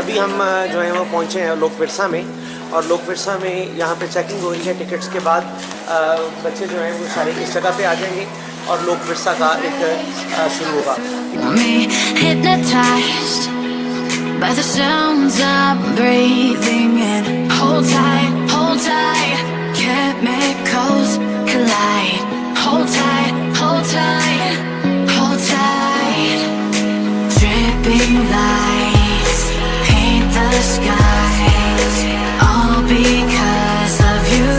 अभी हम जो है वो पहुँचे हैं लोक विरसा में, और लोक विरसा में यहाँ पे चेकिंग हो रही है। टिकट्स के बाद बच्चे जो हैं वो सारे इस जगह पे आ जाएंगे और लोक विरसा का एक शुरू होगा। By the sounds I'm breathing in. Hold tight, chemicals collide. Hold tight, dripping lights paint the skies, all because of you.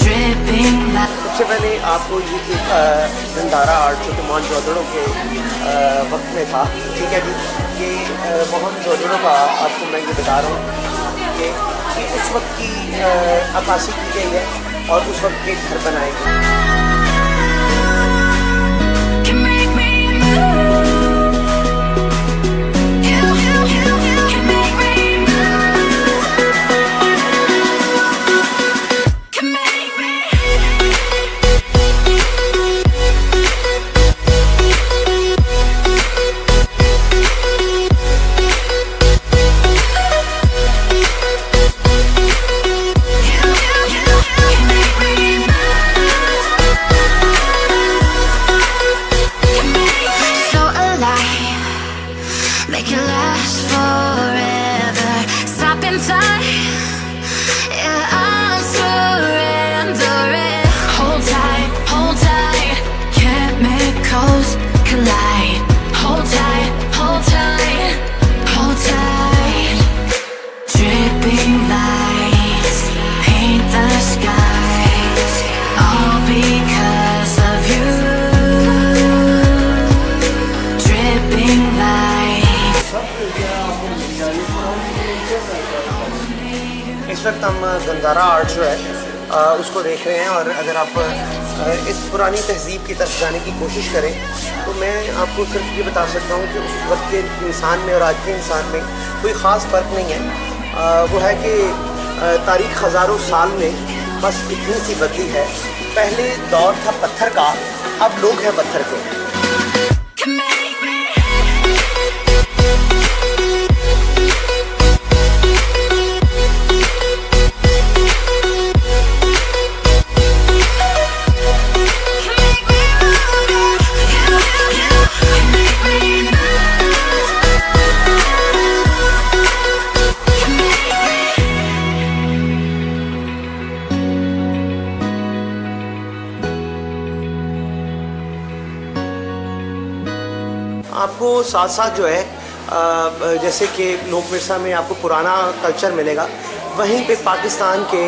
Dripping lights. सबसे पहले आपको ये एक गंधारा आर्ट जो कि मोहनजोदड़ो के वक्त में था, ठीक है जी, ये मोहनजोदड़ो का आपको मैं ये बता रहा हूँ कि उस वक्त की अक्कासी की गई है और उस वक्त के घर बनाए गए। Make it last forever. Stop in time. Yeah, I'm surrendering. Hold tight, chemicals collide. Hold tight, dripping lights paint the skies, all because of you. Dripping lights. इस वक्त हम गंधारा आर्ट जो है उसको देख रहे हैं, और अगर आप इस पुरानी तहजीब की तरफ जाने की कोशिश करें तो मैं आपको सिर्फ ये बता सकता हूँ कि उस वक्त के इंसान में और आज के इंसान में कोई ख़ास फ़र्क नहीं है। वो है कि तारीख़ हज़ारों साल में बस इतनी सी बदली है। पहले दौर था पत्थर का, अब लोग हैं पत्थर के। आपको साथ साथ जो है जैसे कि लोक विरसा में आपको पुराना कल्चर मिलेगा, वहीं पे पाकिस्तान के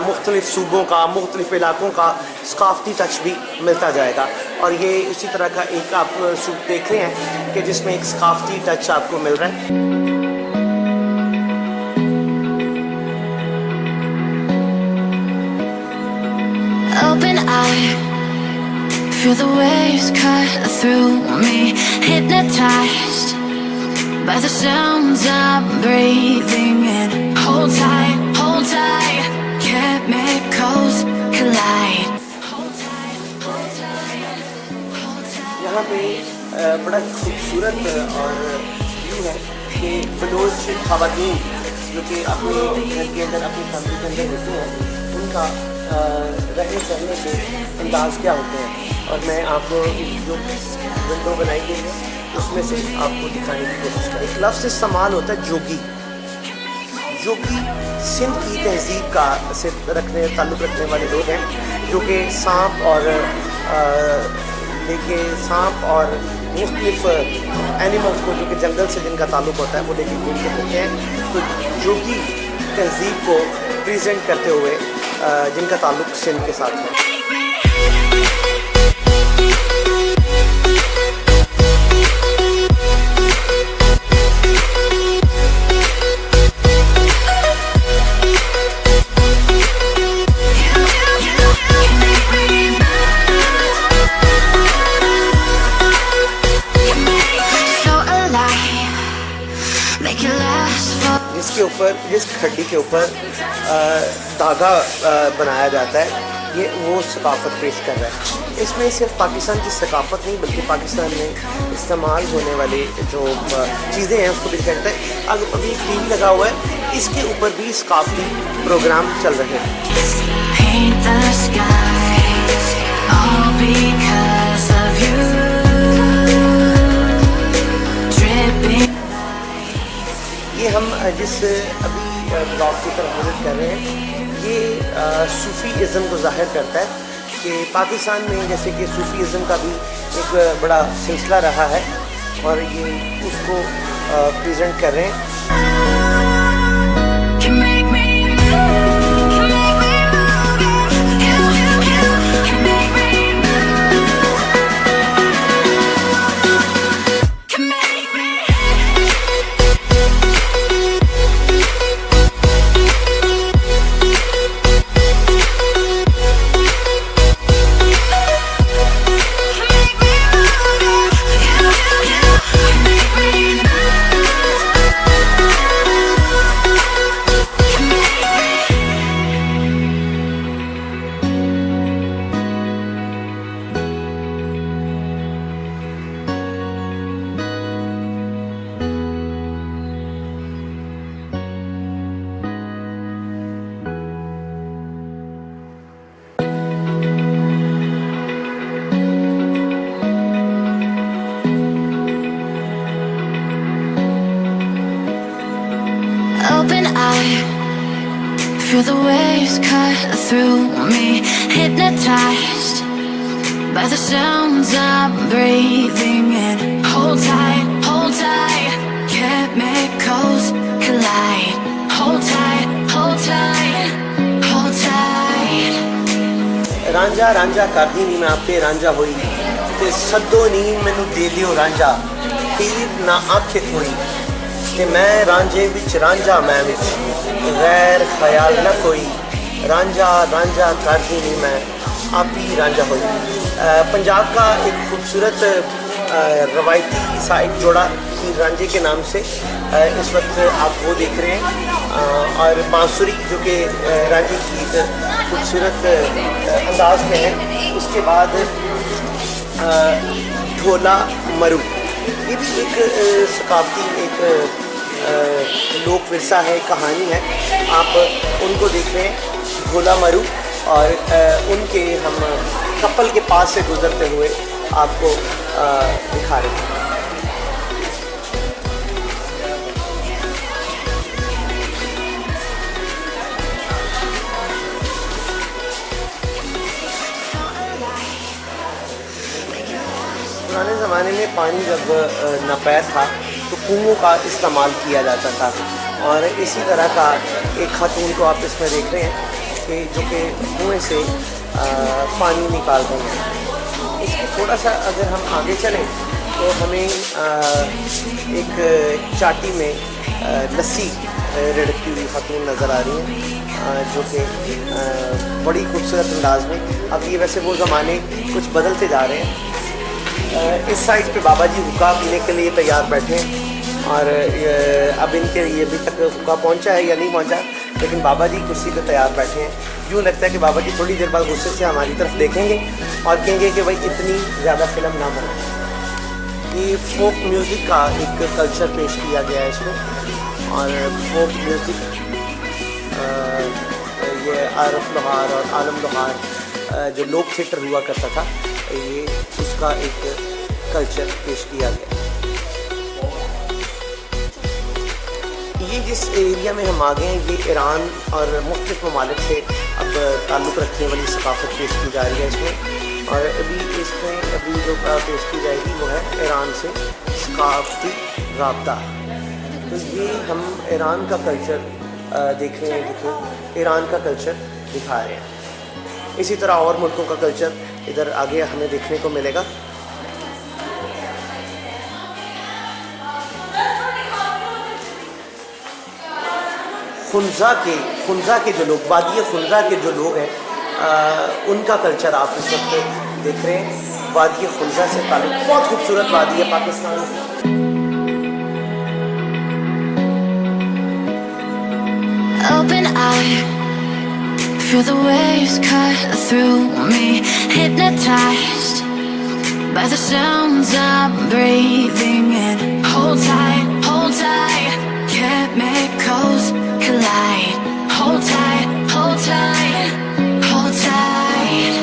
मुख्तलिफ़ सूबों का, मुख्तलिफ़ इलाकों का सकाफ़ती टच भी मिलता जाएगा। और ये इसी तरह का एक आप सूट देख रहे हैं कि जिसमें एक सकाफ़ती टच आपको मिल रहा है। Open eye. Feel the waves cut through me, hypnotized by the sounds I'm breathing in. Hold tight, chemicals collide. यहाँ पे बड़ा खूबसूरत और व्यू है कि बलोच ख़वातीन जो कि अपने घर के अंदर, अपनी फैमिली के अंदर होती हैं, उनका रहने सहने के अंदाज़ क्या होते हैं। और मैं आपको जो विंडो बनाई गई है उसमें से आपको दिखाने की कोशिश करें। एक लफ्ज़ इस्तेमाल होता है जोगी। जोगी सिंध की तहजीब का से ताल्लुक़ रखने वाले लोग हैं, जो कि सांप और मुख्तलिफ़ एनिमल्स को, जो कि जंगल से जिनका ताल्लुक़ होता है, वो लेके घूमते रहते हैं। तो जोगी तहजीब को प्रेजेंट करते हुए जिनका ताल्लुक़ सिंध के साथ है। जिसके ऊपर, जिस खड्डी के ऊपर धागा बनाया जाता है, ये वो सकाफत पेश कर रहा है। इसमें सिर्फ पाकिस्तान की सकाफ़त नहीं बल्कि पाकिस्तान में इस्तेमाल होने वाले जो चीज़ें हैं उसको भी दिखाता है। अभी टीवी लगा हुआ है, इसके ऊपर भी सकाफ़ती प्रोग्राम चल रहे हैं। ये हम जिस अभी ब्लॉग की तरफ विजिट कर रहे हैं, ये सूफ़ीज़म को ज़ाहिर करता है कि पाकिस्तान में जैसे कि सूफ़ीज़म का भी एक बड़ा सिलसिला रहा है और ये उसको प्रेजेंट कर रहे हैं। Open eye, feel the waves cut through me, hypnotized by the sounds I'm breathing in. Hold tight, chemicals collide. Hold tight, hold tight, hold tight. Ranjha Ranjha करदी नी मैं आपे रांझा होई ते सदो नी मैनू दे लियो रांझा, तीर ना आखे थोड़ी कि मैं रांझे विच रांझा मैं विच गैर ख्याल न कोई, रांझा रांझा करदी नी मैं आप ही रांझा होई। पंजाब का एक खूबसूरत रवायती सा एक जोड़ा हीर रांझे के नाम से इस वक्त आप वो देख रहे हैं और बांसुरी जो कि रांझे की एक खूबसूरत अंदाज में है। उसके बाद ढोला मरू, ये भी एक सकाफती एक लोक विरसा है, कहानी है, आप उनको देख रहे हैं ढोला मरू और उनके हम कपल के पास से गुजरते हुए आपको दिखा रहे हैं। पुराने ज़माने में पानी जब नापैद था तो कुओं का इस्तेमाल किया जाता था और इसी तरह का एक खातून को आप इसमें देख रहे हैं कि जो कि कुएं से पानी निकाल रहे हैं। इसके थोड़ा सा अगर हम आगे चलें तो हमें एक चाटी में लस्सी रिड़कती हुई खातून नज़र आ रही है जो कि बड़ी खूबसूरत अंदाज में। अब ये वैसे वो ज़माने कुछ बदलते जा रहे हैं। इस साइड पे बाबा जी हुक्का पीने के लिए तैयार बैठे हैं और अब इनके लिए अभी तक हुक्का पहुंचा है या नहीं पहुंचा, लेकिन बाबा जी कुर्सी पे तैयार बैठे हैं। यूँ लगता है कि बाबा जी थोड़ी देर बाद गुस्से से हमारी तरफ देखेंगे और कहेंगे कि भाई इतनी ज़्यादा फिल्म ना बने। ये फोक म्यूज़िक का एक कल्चर पेश किया गया है इसमें और फोक म्यूज़िक ये आरफ लोहार और आलम लोहार जो लोक थिएटर हुआ करता था, ये उसका एक कल्चर पेश किया गया। ये जिस एरिया में हम आ गए हैं ये ईरान और मुख्तलिफ ममालिक से अब ताल्लुक़ रखने वाली सकाफ़त पेश की जा रही है इसमें, और अभी जो पेश की जाएगी वो है ईरान से सकाफ़ती राब्ता। तो ये हम ईरान का कल्चर देख रहे हैं, देखिए ईरान का कल्चर दिखा रहे हैं। इसी तरह और मुल्कों का कल्चर इधर आगे हमें देखने को मिलेगा। खुंजा के जो लोग, वादी खुंजा के जो लोग हैं उनका कल्चर आप इस वक्त देख रहे हैं। वादी खुंजा से ताल्लुक़, बहुत खूबसूरत वादी है पाकिस्तान की। Open eye, Feel the waves cut through me, hypnotized by the sounds I'm breathing in. Hold tight, chemicals collide. Hold tight, hold tight, hold tight.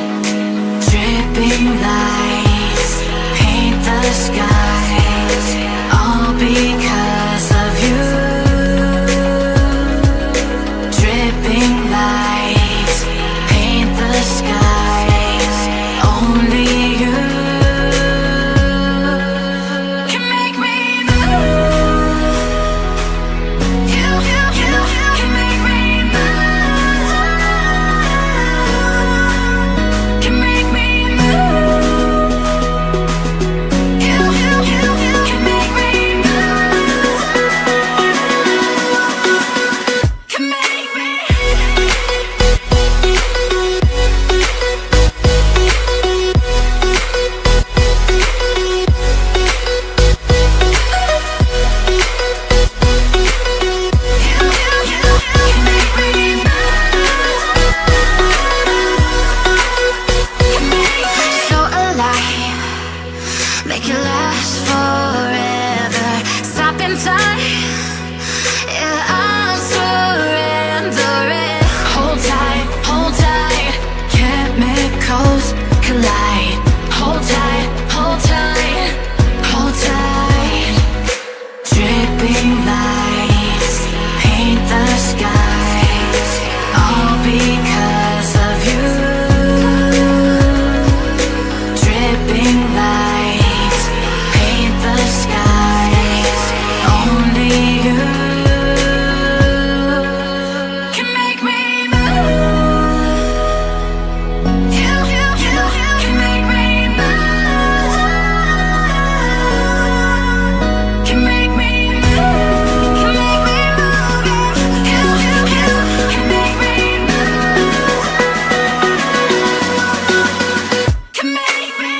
Dripping lights paint the skies, all because of you. Dripping lights paint the skies, only you can make me move. You can make me move. Can make me move. You can make me move. Can make me. So alive, make it last forever. Stop in time, yeah, I'm surrendering. Hold tight, chemicals collide. Hold tight, hold tight, hold tight. Dripping lights paint the skies, all because of you. Dripping lights paint the skies, only you can make me move. You can make me move. Can make me move. Can make me move. You can make me move. Can make me.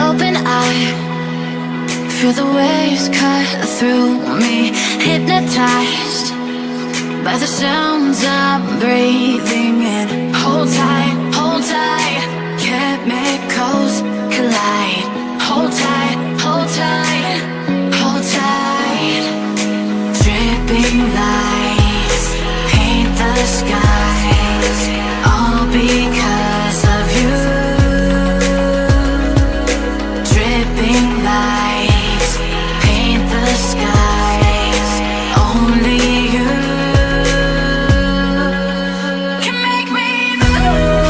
Open eye, feel the waves cut through me, hypnotized by the sounds I'm breathing in. Hold tight, chemicals collide. Hold tight, hold tight, hold tight. Dripping lights paint the skies, all because of you. Dripping lights paint the skies, only you can make me move.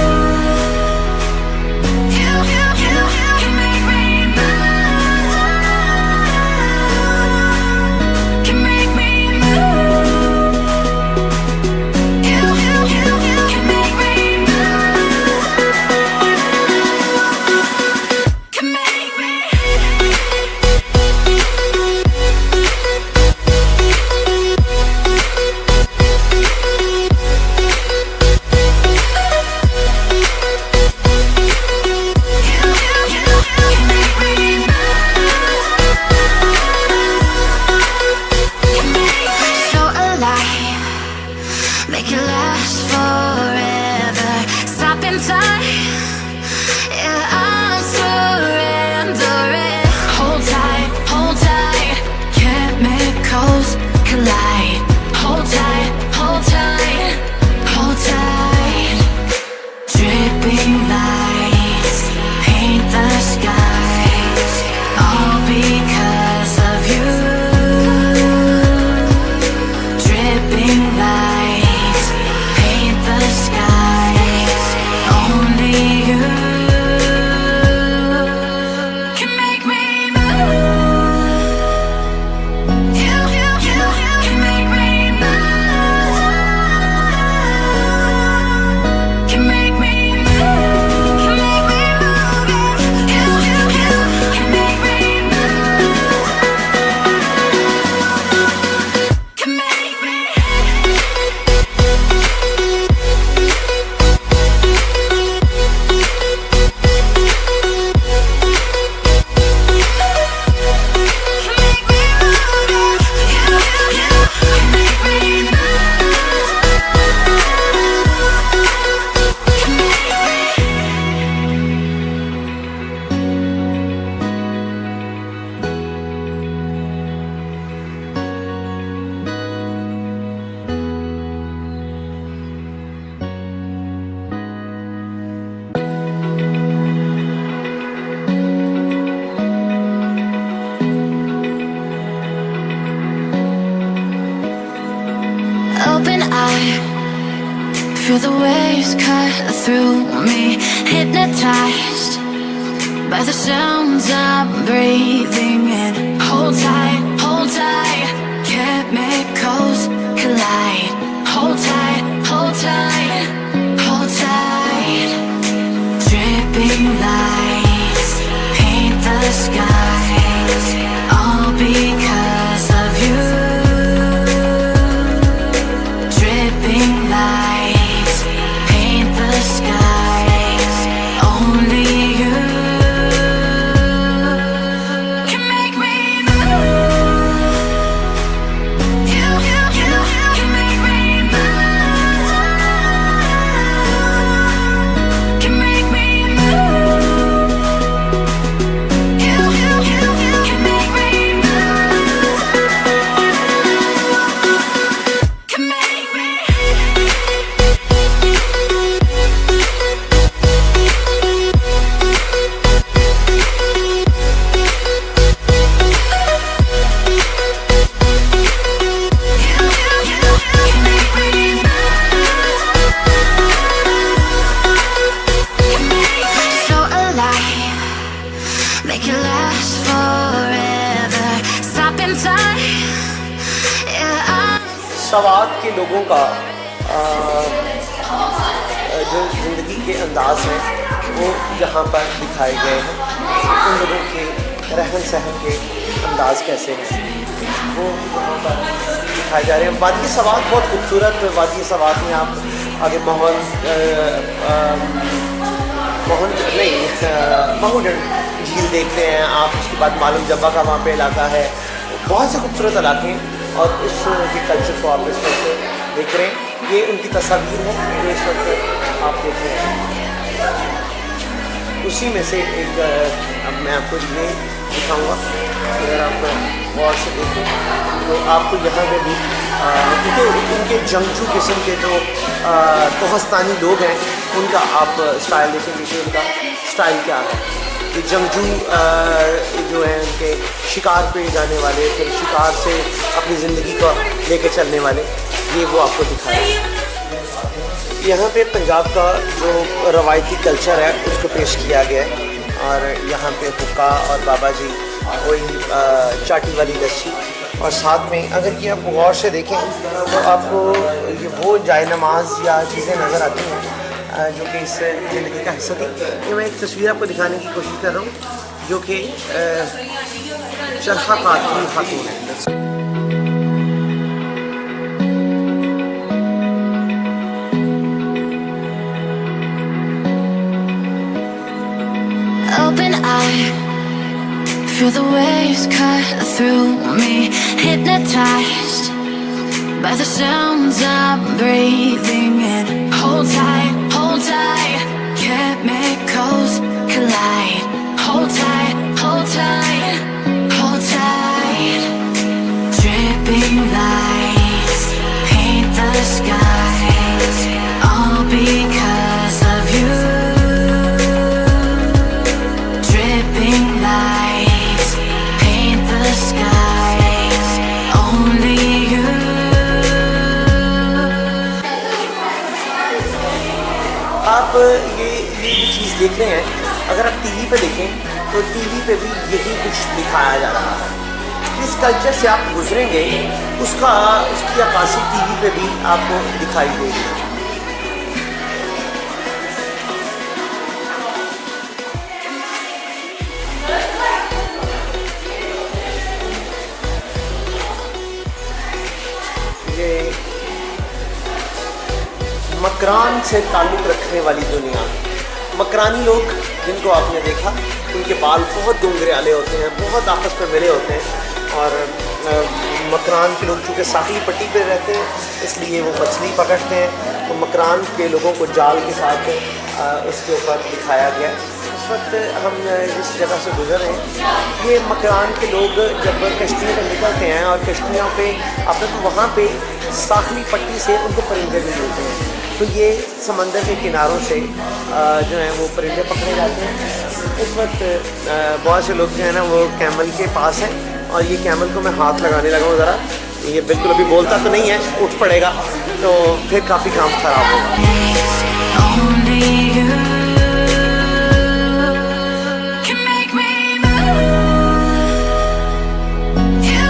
Feel the waves cut through me, hypnotized by the sounds I'm breathing in. Hold tight, chemicals collide. Hold tight, hold tight. Dripping lights paint the skies, all because of you. Dripping lights paint the skies, only you can make me move. You can make me move. Can make me move. You can make me move. Can make me. So alive, make it last forever. Stop in time. Yeah, Swat के लोगों का जो ज़िंदगी के अंदाज हैं वो यहाँ पर दिखाए गए हैं। उन लोगों के रहन सहन के अंदाज कैसे हैं वो यहाँ पर दिखाए जा रहे हैं। वादी सवात बहुत खूबसूरत वादी सवात में आप आगे महूडन झील देखते हैं आप। उसके बाद मालूम जब्बा का वहाँ पे इलाका है, बहुत से खूबसूरत इलाके हैं और उस के कल्चर को आप इस वक्त देख रहे हैं। ये उनकी तस्वीर है जो इस वक्त आप देख रहे हैं। उसी में से एक अब मैं आपको ये दिखाऊंगा। अगर आप गौर से देखें तो आपको यहाँ पे भी उनके जंगजू किस्म के जो कोहस्तानी लोग हैं उनका आप स्टाइल देखेंगे कि उनका स्टाइल क्या है। ये जंगजू जो हैं उनके शिकार पे जाने वाले, फिर शिकार से अपनी ज़िंदगी को लेके चलने वाले, ये वो आपको दिखाया। यहाँ पे पंजाब का जो रवायती कल्चर है उसको पेश किया गया है और यहाँ पे हुक्का और बाबा जी वही चाटी वाली लस्सी और साथ में अगर ये आप गौर से देखें तो आपको ये वो जाए नमाज या चीज़ें नज़र आती हैं जो कि इस ज़िंदगी का हिस्सा थी। ये मैं एक तस्वीर आपको दिखाने की कोशिश कर रहा हूँ जो कि चरखा काटती खातून है। open eye, feel the waves cut through me, hypnotized by the sounds I'm breathing in. Hold tight, chemicals collide. Hold tight, hold tight. Dripping lights paint the skies, all because of you. Dripping lights paint the skies, only you. आप ये चीज़ देख रहे हैं, अगर आप TV पे देखें तो टीवी पे भी यही कुछ दिखाया जा रहा है। इस कल्चर से आप गुजरेंगे उसकी अक्कासी टीवी पे भी आपको दिखाई देगी। ये मकरान से ताल्लुक़ रखने वाली दुनिया। मकरानी लोग जिनको आपने देखा उनके बाल बहुत डूंगरियाले होते हैं, बहुत आपस में मिले होते हैं और मकरान के लोग चूँकि साहिल पट्टी पे रहते हैं इसलिए वो मछली पकड़ते हैं। तो मकरान के लोगों को जाल के साथ उसके ऊपर दिखाया गया। इस वक्त हम जिस जगह से गुजर रहे हैं ये मकरान के लोग जब कश्तियों पर निकलते हैं और कश्तियों पे आपने तो वहाँ पे साहिली पट्टी से उनको परिंदे भी मिलते हैं। तो ये समंदर के किनारों से जो हैं वो परिंदे पकड़े जाते हैं। इस वक्त बहुत से लोग जो हैं ना वो कैमल के पास हैं और ये कैमल को मैं हाथ लगाने लगा हूँ ज़रा। ये बिल्कुल अभी बोलता तो नहीं है, उठ पड़ेगा तो फिर काफ़ी काम ख़राब होगा। Only you can make me move. You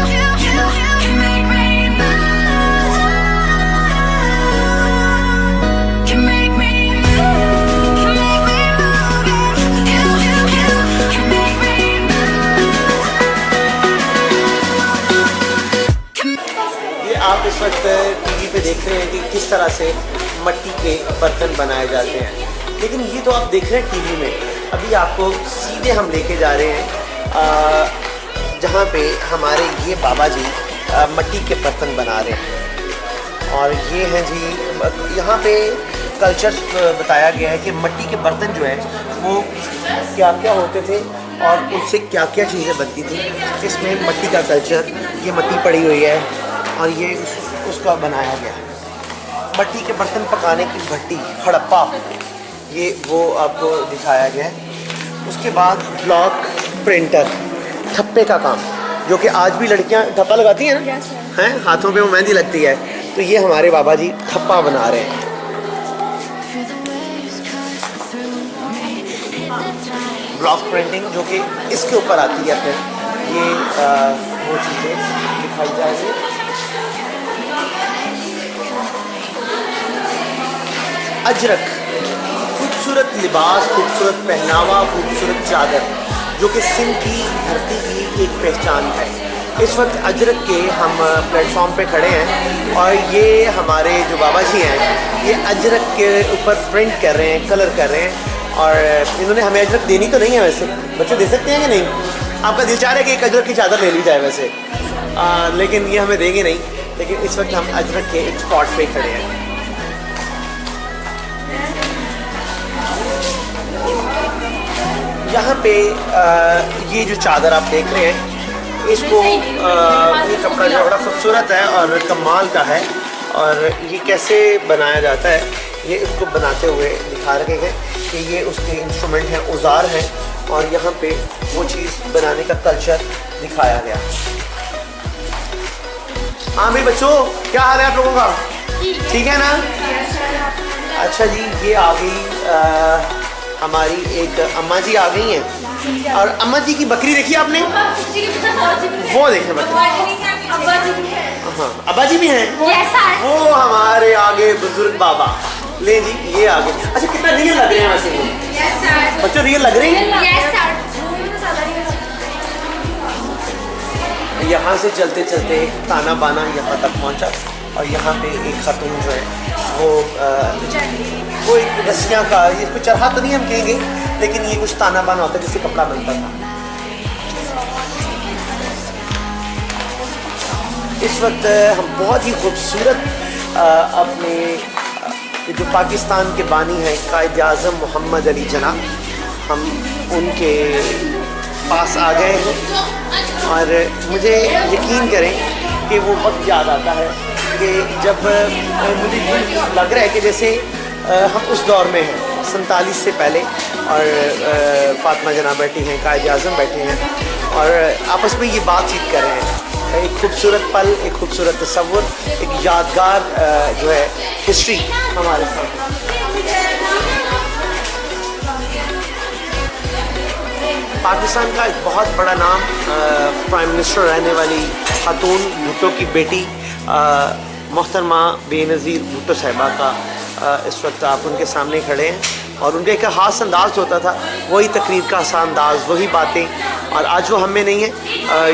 can make me move. Can make me move. Can make me move. You can make me move. ये आप इस वक्त टीवी पे देख रहे हैं कि किस तरह से मट्टी के बर्तन बनाए जाते हैं, लेकिन ये तो आप देख रहे हैं टीवी में। अभी आपको सीधे हम लेके जा रहे हैं जहाँ पे हमारे ये बाबा जी मट्टी के बर्तन बना रहे हैं। और ये हैं जी, यहाँ पे कल्चर बताया गया है कि मट्टी के बर्तन जो हैं वो क्या क्या होते थे और उससे क्या क्या चीज़ें बनती थी। इसमें मट्टी का कल्चर, ये मट्टी पड़ी हुई है और ये उसका बनाया गया है। मट्टी के बर्तन पकाने की भट्टी, हड़प्पा, ये वो आपको दिखाया गया है। उसके बाद ब्लॉक प्रिंटर, ठप्पे का काम, जो कि आज भी लड़कियां ठप्पा लगाती हैं ना, हैं हाथों पे वो मेहंदी लगती है। तो ये हमारे बाबा जी ठप्पा बना रहे हैं। ब्लॉक प्रिंटिंग जो कि इसके ऊपर आती है, फिर ये वो चीज़ें दिखाई जाएगी। अजरक, खूबसूरत लिबास, खूबसूरत पहनावा, खूबसूरत चादर, जो कि सिंध की धरती की एक पहचान है। इस वक्त अजरक के हम प्लेटफॉर्म पे खड़े हैं और ये हमारे जो बाबा जी हैं ये अजरक के ऊपर प्रिंट कर रहे हैं, कलर कर रहे हैं। और इन्होंने हमें अजरक देनी तो नहीं है, वैसे बच्चे दे सकते हैं कि नहीं? आपका दिल चाह रहा है कि एक अजरक की चादर ले ली जाए वैसे, लेकिन ये हमें देंगे नहीं। लेकिन इस वक्त हम अजरक के एक स्पॉट पे खड़े हैं। यहाँ पे ये जो चादर आप देख रहे हैं, इसको ये कपड़ा जो बड़ा खूबसूरत है और कमाल का है। और ये कैसे बनाया जाता है, ये इसको बनाते हुए दिखा रहे हैं कि ये उसके इंस्ट्रूमेंट हैं, औजार हैं, और यहाँ पे वो चीज़ बनाने का कल्चर दिखाया गया। हाँ भाई बच्चों, क्या हाल है आप लोगों का? ठीक है ना? अच्छा जी, ये आ गई हमारी एक अम्मा जी आ गई हैं। और अम्मा जी की बकरी देखी आपने? वो देखें बकरी। हाँ, अब्बा जी भी हैं। वो हमारे आगे बुजुर्ग बाबा। ले जी, ये आगे। अच्छा, कितना रियल लग रहे हैं वैसे ये? बच्चों रियल लग रही है? यहाँ से चलते चलते ताना बाना यहाँ तक पहुँचा और यहाँ पे एक खातून जो है वो एक रस्सियाँ का, ये कुछ चरखा तो नहीं हम कहेंगे, लेकिन ये कुछ ताना बाना होता है जिससे कपड़ा बनता था। इस वक्त हम बहुत ही खूबसूरत अपने जो पाकिस्तान के बानी हैं कायद आज़म मोहम्मद अली जना, हम उनके पास आ गए हैं। और मुझे यकीन करें कि वो वक्त याद आता है कि जब मुझे लग रहा है कि जैसे हम उस दौर में हैं 47 से पहले, और फातिमा जना बैठी हैं, कायद आज़म बैठे हैं और आपस में ये बातचीत कर रहे हैं। एक खूबसूरत पल, एक खूबसूरत तस्वुर, एक यादगार जो है हिस्ट्री हमारे साथ। पाकिस्तान का एक बहुत बड़ा नाम, प्राइम मिनिस्टर रहने वाली खातून भुट्टो की बेटी मोहतरमा बेनज़ीर भुट्टो साहिबा का इस वक्त आप उनके सामने खड़े हैं। और उनका एक ख़ास अंदाज़ होता था, वही तकरीर का सा अंदाज़, वही बातें। और आज वो हम में नहीं है,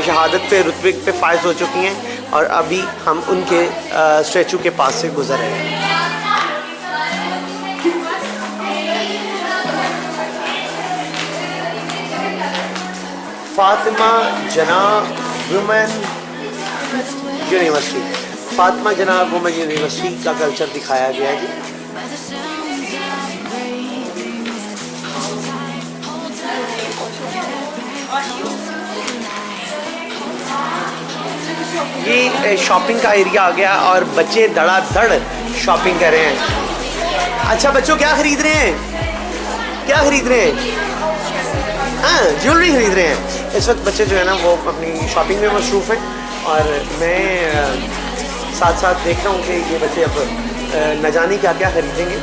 शहादत पे रुतबे पे फायज हो चुकी हैं और अभी हम उनके स्टैचू के पास से गुजर रहे हैं। फातिमा जना वुमेन यूनिवर्सिटी, फातिमा जना वुमेन यूनिवर्सिटी का कल्चर दिखाया गया है जी। ये शॉपिंग का एरिया आ गया और बच्चे धड़ाधड़ शॉपिंग कर रहे हैं। अच्छा बच्चों, क्या खरीद रहे हैं? क्या खरीद रहे हैं? हाँ, ज्वेलरी खरीद रहे हैं। इस वक्त बच्चे जो है ना वो अपनी शॉपिंग में मसरूफ़ हैं और मैं साथ साथ देख रहा हूँ कि ये बच्चे अब न जाने क्या क्या खरीदेंगे।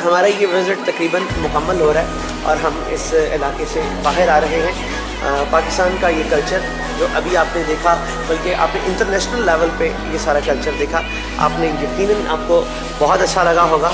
हमारा ये विज़िट तकरीबन मुकम्मल हो रहा है और हम इस इलाके से बाहर आ रहे हैं। पाकिस्तान का ये कल्चर जो अभी आपने देखा, बल्कि आपने इंटरनेशनल लेवल पे ये सारा कल्चर देखा, आपने यकीनन आपको बहुत अच्छा लगा होगा।